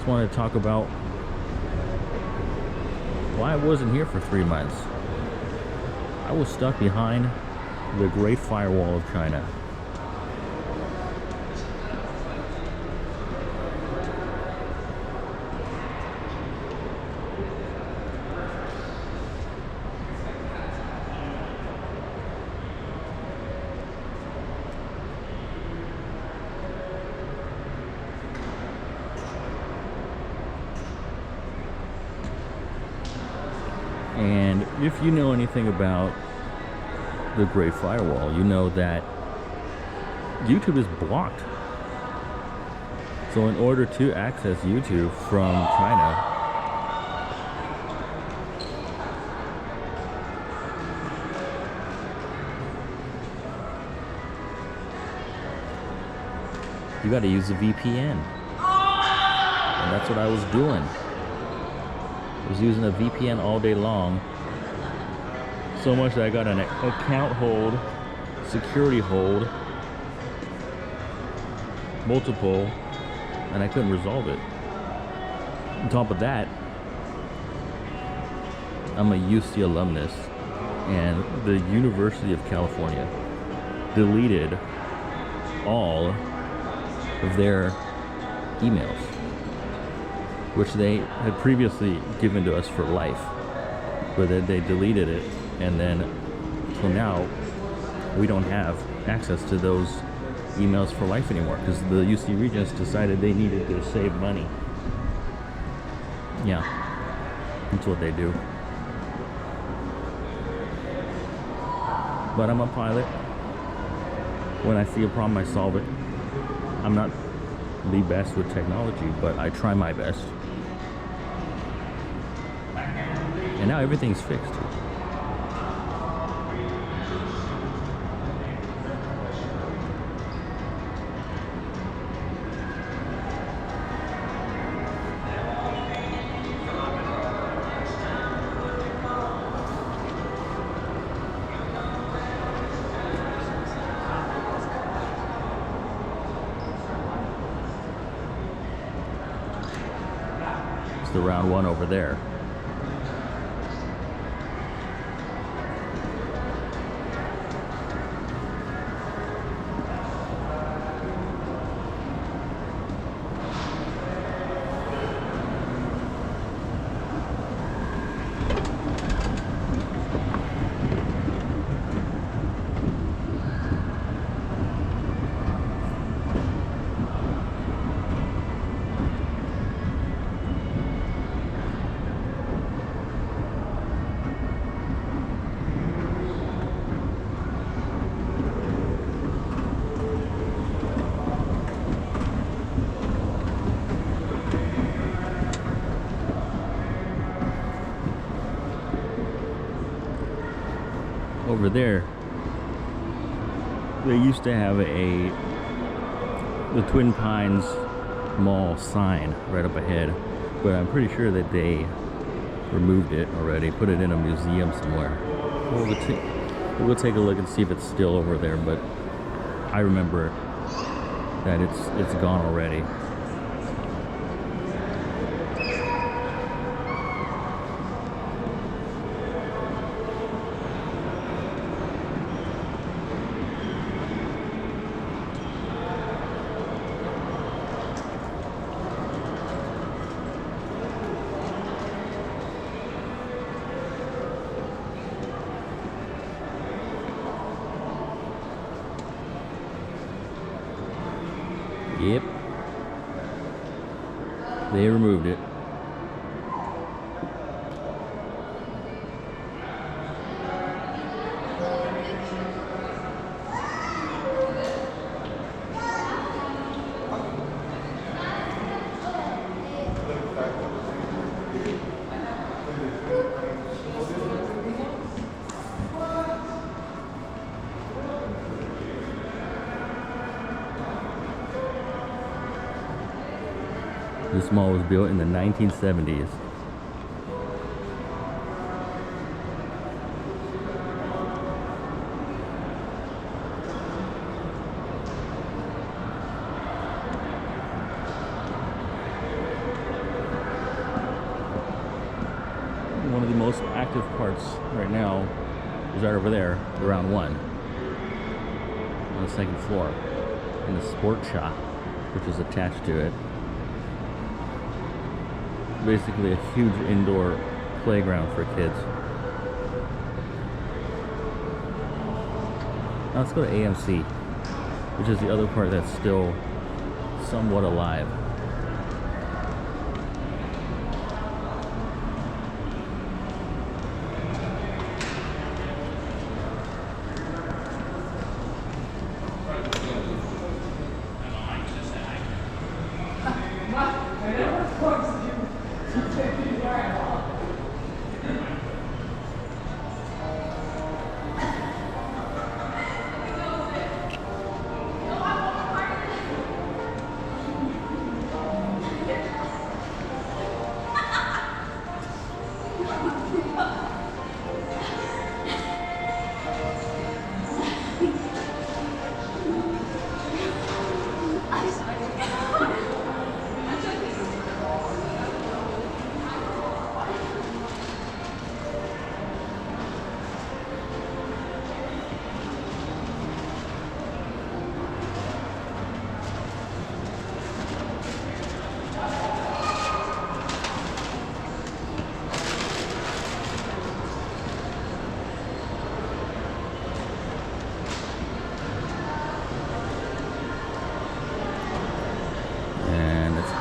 Just wanted to talk about why I wasn't here for 3 months. I was stuck behind the Great Firewall of China. And if you know anything about the Great Firewall, you know that YouTube is blocked. So in order to access YouTube from China, you got to use a VPN. And that's what I was doing. I was using a VPN all day long. So much that I got an account hold, security hold, multiple, and I couldn't resolve it. On top of that, I'm a UC alumnus, and the University of California deleted all of their emails, which they had previously given to us for life, but then they deleted it, and then so now we don't have access to those emails for life anymore because the UC Regents decided they needed to save money. Yeah, that's what they do. But I'm a pilot. When I see a problem, I solve it. I'm not the best with technology, but I try my best. And now everything's fixed. It's the round one over there. Over there, they used to have the Twin Pines Mall sign right up ahead, but I'm pretty sure that they removed it already, put it in a museum somewhere. We'll take a look and see if it's still over there, but I remember that it's gone already. Yep. They removed it. This mall was built in the 1970s. starts right now is right over there, around 1, on the second floor, in the sport shop, which is attached to it. Basically a huge indoor playground for kids. Now let's go to AMC, which is the other part that's still somewhat alive.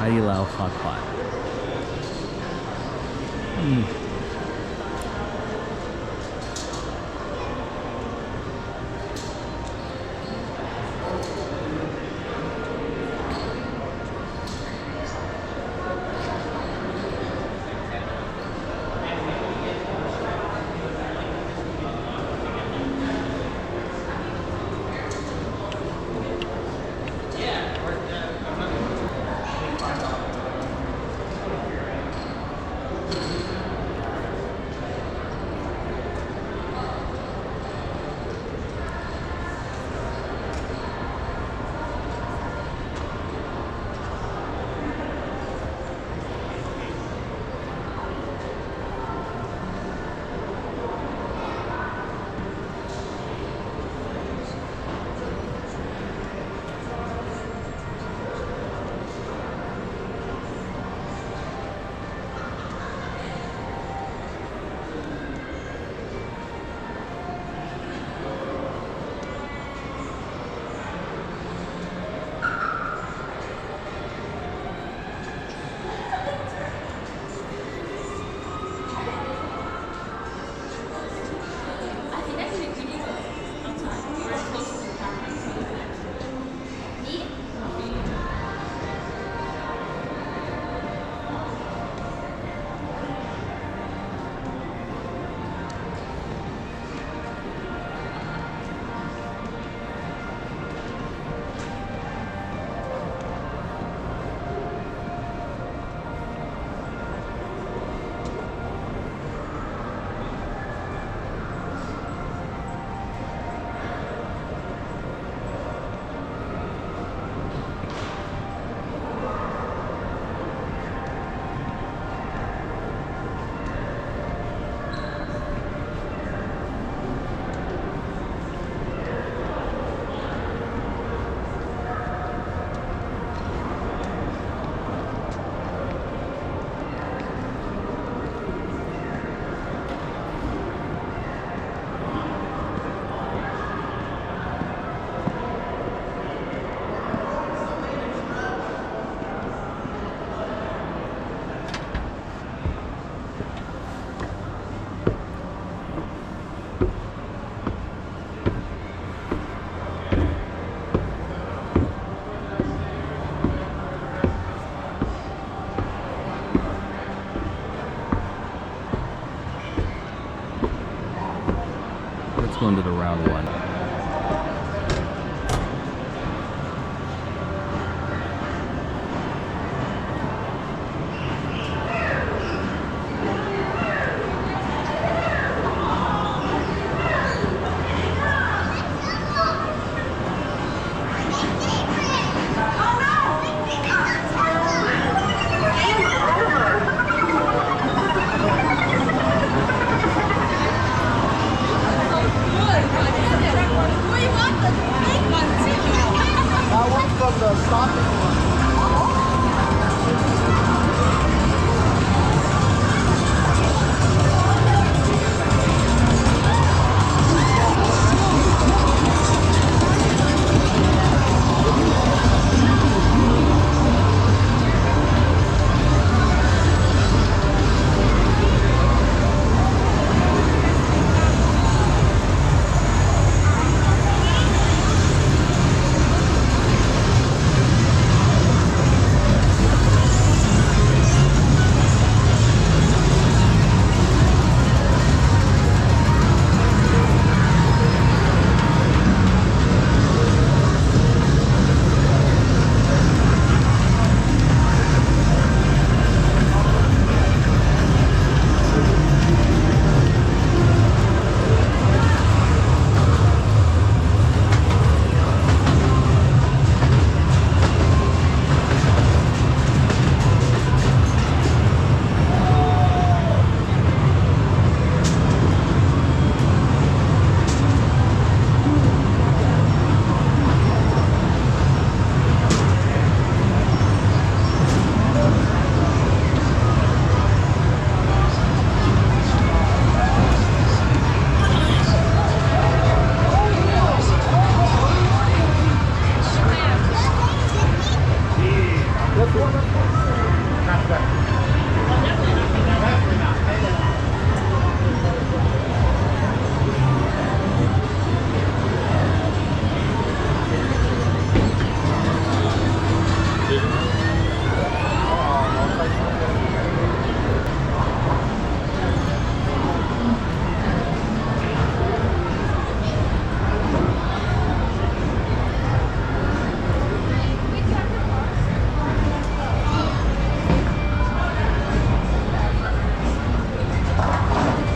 Haidilao hot pot. Going to the round 1. from the stock